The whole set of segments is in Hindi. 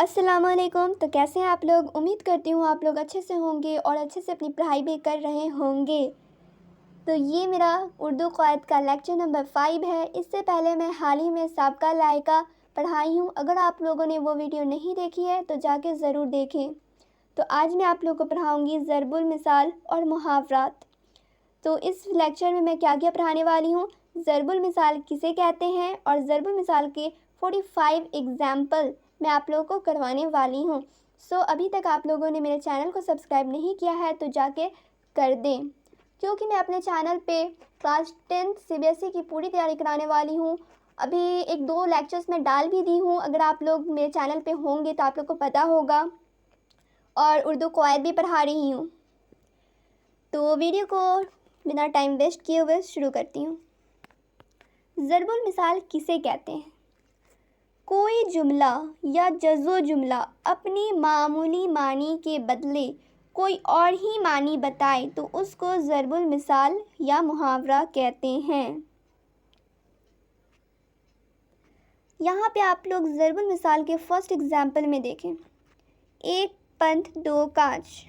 अस्सलामुअलैकुम। तो कैसे हैं आप लोग? उम्मीद करती हूँ आप लोग अच्छे से होंगे और अच्छे से अपनी पढ़ाई भी कर रहे होंगे। तो ये मेरा उर्दू क़वायद का लेक्चर नंबर 5 है। इससे पहले मैं हाल ही में साबिक़ा लायका पढ़ाई हूँ। अगर आप लोगों ने वो वीडियो नहीं देखी है तो जाके ज़रूर देखें। तो आज मैं आप लोगों को पढ़ाऊँगी ज़रबुल मिसाल और मुहावरात। तो इस लेक्चर में मैं क्या क्या पढ़ाने वाली हूँ, ज़रबुल मिसाल किसे कहते हैं और ज़रबुल मिसाल के 45 एग्ज़ाम्पल मैं आप लोगों को करवाने वाली हूँ। अभी तक आप लोगों ने मेरे चैनल को सब्सक्राइब नहीं किया है तो जाके कर दें, क्योंकि मैं अपने चैनल पे क्लास 10th CBSE की पूरी तैयारी कराने वाली हूँ। अभी 1-2 लेक्चर्स मैं डाल भी दी हूँ। अगर आप लोग मेरे चैनल पे होंगे तो आप लोग को पता होगा। और उर्दू क़वायद भी पढ़ा रही हूँ। तो वीडियो को बिना टाइम वेस्ट किए हुए शुरू करती हूँ। ज़रबुल मिसाल किसे कहते हैं? कोई जुमला या जज़्व जुमला अपनी मामूली मानी के बदले कोई और ही मानी बताए तो उसको ज़रबुल मिसाल या मुहावरा कहते हैं। यहाँ पे आप लोग ज़रबुल मिसाल के फर्स्ट एग्जाम्पल में देखें, एक पंथ दो काज।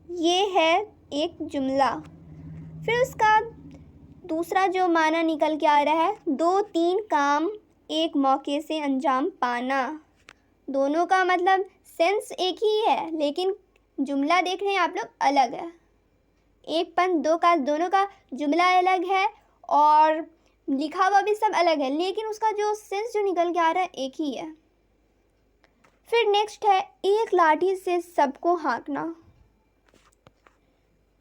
ये है एक जुमला। फिर उसका दूसरा जो माना निकल के आ रहा है, 2-3 काम एक मौके से अंजाम पाना। दोनों का मतलब सेंस एक ही है, लेकिन जुमला देख रहे हैं आप लोग अलग है। एक पंथ दो काज, दोनों का जुमला अलग है और लिखा हुआ भी सब अलग है, लेकिन उसका जो सेंस जो निकल के आ रहा है एक ही है। फिर नेक्स्ट है एक लाठी से सबको हाँकना।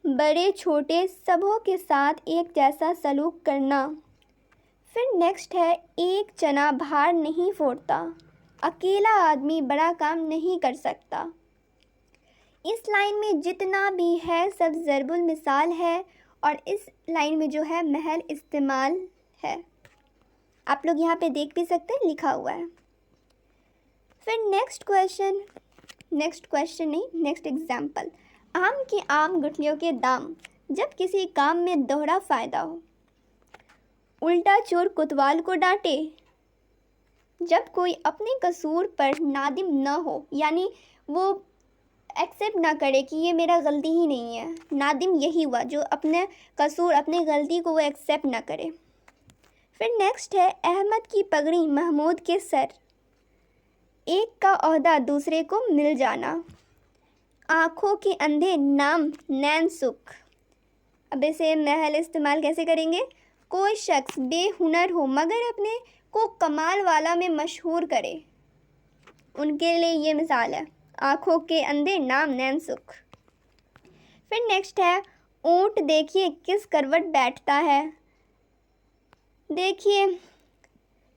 बड़े छोटे सबों के साथ एक जैसा सलूक करना। फिर नेक्स्ट है एक चना भार नहीं फोड़ता, अकेला आदमी बड़ा काम नहीं कर सकता। इस लाइन में जितना भी है सब ज़रबुल मिसाल है और इस लाइन में जो है महल इस्तेमाल है। आप लोग यहाँ पे देख भी सकते हैं, लिखा हुआ है। फिर नेक्स्ट एग्जाम्पल, आम के आम गुठलियों के दाम, जब किसी काम में दोहरा फ़ायदा हो। उल्टा चोर कोतवाल को डांटे, जब कोई अपने कसूर पर नादिम न हो, यानी वो एक्सेप्ट ना करे कि ये मेरा गलती ही नहीं है। नादिम यही हुआ जो अपने कसूर, अपने गलती को वो एक्सेप्ट ना करे। फिर नेक्स्ट है अहमद की पगड़ी महमूद के सर, एक का ओहदा दूसरे को मिल जाना। आँखों के अंधे नाम नैन सुख। अब इसे महल इस्तेमाल कैसे करेंगे? कोई शख्स बेहुनर हो मगर अपने को कमाल वाला में मशहूर करे, उनके लिए ये मिसाल है, आँखों के अंधे नाम नैन सुख। फिर नेक्स्ट है ऊँट देखिए किस करवट बैठता है। देखिए,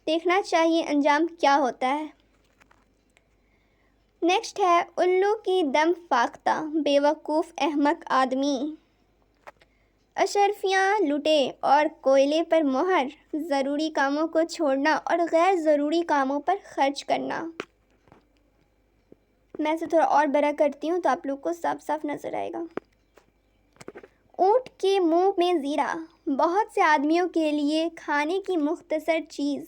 देखना चाहिए अंजाम क्या होता है। नेक्स्ट है उल्लू की दम फाख्ता, बेवकूफ़ अहमक आदमी। अशरफियाँ लुटे और कोयले पर मोहर, ज़रूरी कामों को छोड़ना और गैर ज़रूरी कामों पर खर्च करना। मैं इसे थोड़ा और बड़ा करती हूँ तो आप लोग को साफ साफ नज़र आएगा। ऊँट के मुंह में ज़ीरा, बहुत से आदमियों के लिए खाने की मुख्तसर चीज़।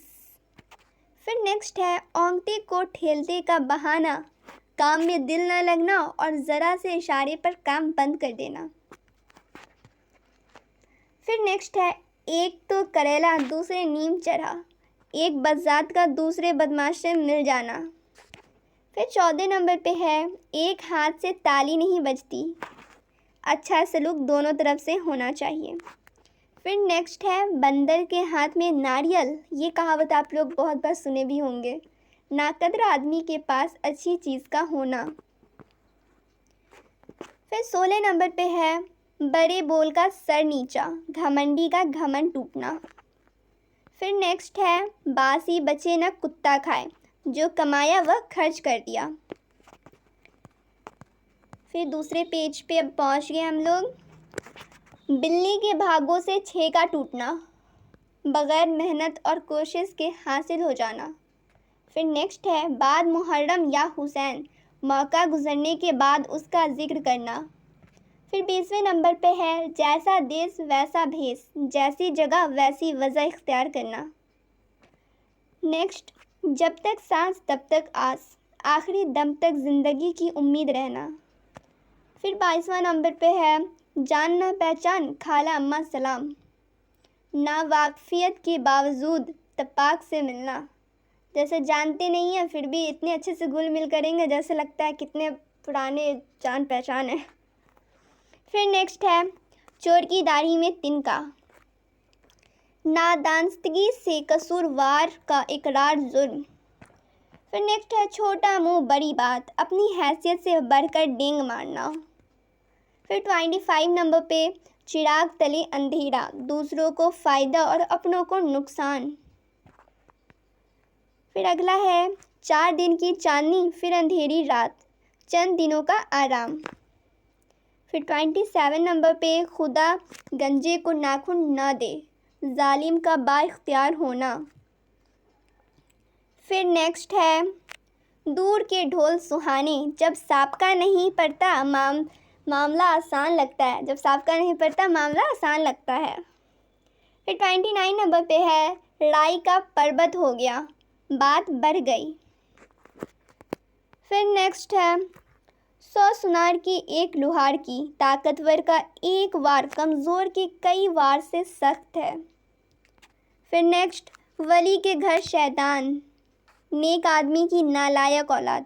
फिर नेक्स्ट है औंगते को ठेलते का बहाना, काम में दिल न लगना और ज़रा से इशारे पर काम बंद कर देना। फिर नेक्स्ट है एक तो करेला दूसरे नीम चढ़ा, एक बज़ात का दूसरे बदमाश से मिल जाना। फिर 14 नंबर पे है एक हाथ से ताली नहीं बजती, अच्छा सलूक दोनों तरफ से होना चाहिए। फिर नेक्स्ट है बंदर के हाथ में नारियल, ये कहावत आप लोग बहुत बार सुने भी होंगे, नाकदर आदमी के पास अच्छी चीज़ का होना। फिर 16 नंबर पे है बड़े बोल का सर नीचा, घमंडी का घमंड टूटना। फिर नेक्स्ट है बासी बचे न कुत्ता खाए, जो कमाया वह खर्च कर दिया। फिर दूसरे पेज पे अब पहुंच गए हम लोग, बिल्ली के भागों से छेका टूटना, बग़ैर मेहनत और कोशिश के हासिल हो जाना। फिर नेक्स्ट है बाद मुहर्रम या हुसैन, मौका गुजरने के बाद उसका जिक्र करना। फिर 20वें नंबर पे है जैसा देश वैसा भेष, जैसी जगह वैसी वजह इख्तियार करना। नेक्स्ट जब तक सांस तब तक आस, आखिरी दम तक ज़िंदगी की उम्मीद रहना। फिर 22वां नंबर पे है जान ना पहचान खाला अम्मा सलाम। ना वाकफियत के बावजूद तपाक से मिलना। जैसे जानते नहीं हैं फिर भी इतने अच्छे से घुल मिल करेंगे जैसे लगता है कितने पुराने जान पहचान है। फिर नेक्स्ट है चोर की दाढ़ी में तिनका। नादानस्तगी से कसूरवार का इकरार जुर्म। फिर नेक्स्ट है छोटा मुंह बड़ी बात, अपनी हैसियत से बढ़कर डेंग मारना। फिर 25 नंबर पे चिराग तले अंधेरा, दूसरों को फ़ायदा और अपनों को नुकसान। फिर अगला है 4 दिन की चांदनी फिर अंधेरी रात, चंद दिनों का आराम। फिर 27 नंबर पे खुदा गंजे को नाखून ना दे, जालिम का बाइख्तियार होना। फिर नेक्स्ट है दूर के ढोल सुहाने, जब साबका नहीं पड़ता मामला आसान लगता है। जब साबका नहीं पड़ता मामला आसान लगता है। फिर 29 नंबर पे है राई का पर्वत हो गया, बात बढ़ गई। फिर नेक्स्ट है 100 सुनार की एक लुहार की, ताकतवर का एक वार कमज़ोर के कई वार से सख्त है। फिर नेक्स्ट वली के घर शैतान, नेक आदमी की नालायक औलाद।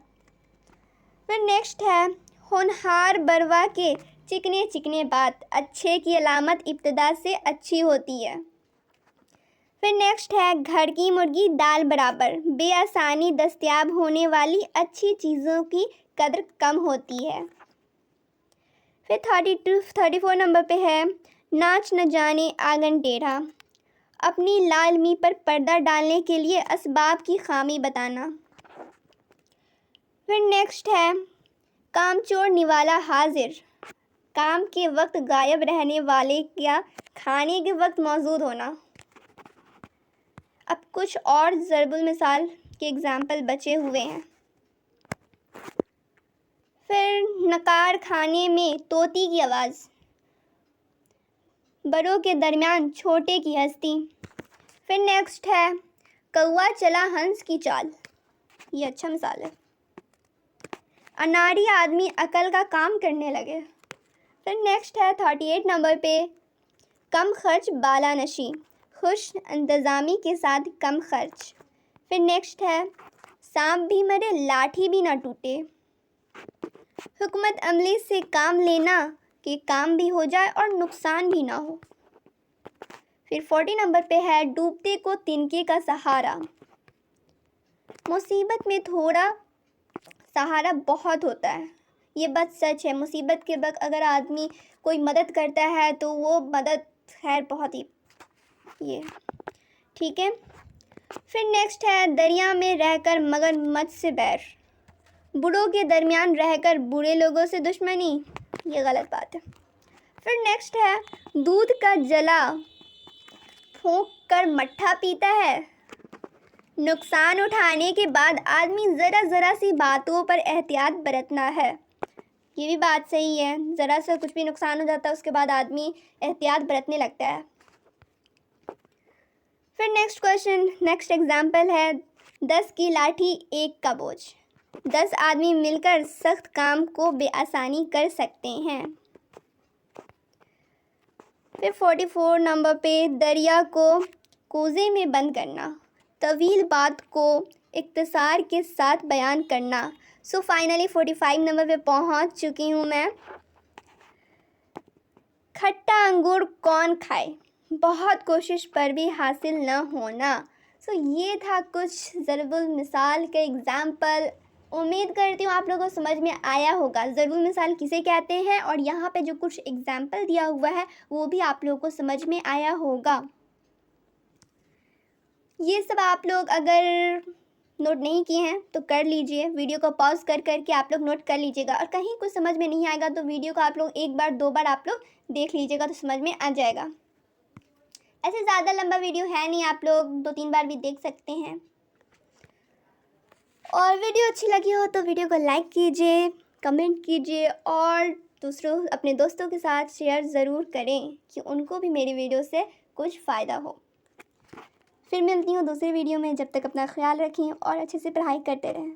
फिर नेक्स्ट है होनहार बरवा के चिकने चिकने बात, अच्छे की अलामत इब्तिदा से अच्छी होती है। फिर नेक्स्ट है घर की मुर्गी दाल बराबर, बेआसानी दस्तयाब होने वाली अच्छी चीज़ों की कदर कम होती है। फिर 34 नंबर पे है नाच न जाने आंगन टेढ़ा, अपनी लालमी पर पर्दा डालने के लिए असबाब की खामी बताना। फिर नेक्स्ट है कामचोर निवाला हाजिर, काम के वक्त गायब रहने वाले या खाने के वक्त मौजूद होना। अब कुछ और ज़रबुल मिसाल के एग्ज़ाम्पल बचे हुए हैं। फिर नकार खाने में तोती की आवाज़, बड़ों के दरमियान छोटे की हस्ती। फिर नेक्स्ट है कौवा चला हंस की चाल, ये अच्छा मिसाल है। अनाड़ी आदमी अकल का काम करने लगे। फिर नेक्स्ट है 38 नंबर पे कम खर्च बाला नशी, खुश इंतज़ामी के साथ कम खर्च। फिर नेक्स्ट है सांप भी मरे लाठी भी ना टूटे, हुकूमत अमली से काम लेना कि काम भी हो जाए और नुकसान भी ना हो। फिर 40 नंबर पे है डूबते को तिनके का सहारा, मुसीबत में थोड़ा सहारा बहुत होता है। ये बात सच है, मुसीबत के वक्त अगर आदमी कोई मदद करता है तो वो मदद खैर बहुत ही ये ठीक है। फिर नेक्स्ट है दरिया में रहकर मगरमच्छ से बैर, बुढ़ों के दरमियान रहकर बुरे लोगों से दुश्मनी, ये गलत बात है। फिर नेक्स्ट है दूध का जला फूंक कर मट्ठा पीता है, नुकसान उठाने के बाद आदमी ज़रा सी बातों पर एहतियात बरतना है। ये भी बात सही है, ज़रा सा कुछ भी नुकसान हो जाता है उसके बाद आदमी एहतियात बरतने लगता है। फिर नेक्स्ट एग्जाम्पल है 10 की लाठी 1 का बोझ, 10 आदमी मिलकर सख्त काम को बेआसानी कर सकते हैं। फिर 44 नंबर पे दरिया को कोज़े में बंद करना, तवील बात को इख्तिसार के साथ बयान करना। सो फाइनली 45 नंबर पे पहुंच चुकी हूँ मैं। खट्टा अंगूर कौन खाए, बहुत कोशिश पर भी हासिल न होना। सो ये था कुछ ज़रबुल मिसाल के एग्ज़ाम्पल। उम्मीद करती हूँ आप लोगों को समझ में आया होगा ज़रबुल मिसाल किसे कहते हैं, और यहाँ पे जो कुछ एग्ज़ाम्पल दिया हुआ है वो भी आप लोगों को समझ में आया होगा। ये सब आप लोग अगर नोट नहीं किए हैं तो कर लीजिए, वीडियो को पॉज कर करके आप लोग नोट कर लीजिएगा, और कहीं कुछ समझ में नहीं आएगा तो वीडियो को आप लोग 1 बार 2 बार आप लोग देख लीजिएगा तो समझ में आ जाएगा। ऐसे ज़्यादा लंबा वीडियो है नहीं, आप लोग 2-3 बार भी देख सकते हैं। और वीडियो अच्छी लगी हो तो वीडियो को लाइक कीजिए, कमेंट कीजिए और अपने दोस्तों के साथ शेयर ज़रूर करें कि उनको भी मेरी वीडियो से कुछ फ़ायदा हो। फिर मिलती हूँ दूसरी वीडियो में, जब तक अपना ख्याल रखें और अच्छे से पढ़ाई करते रहें।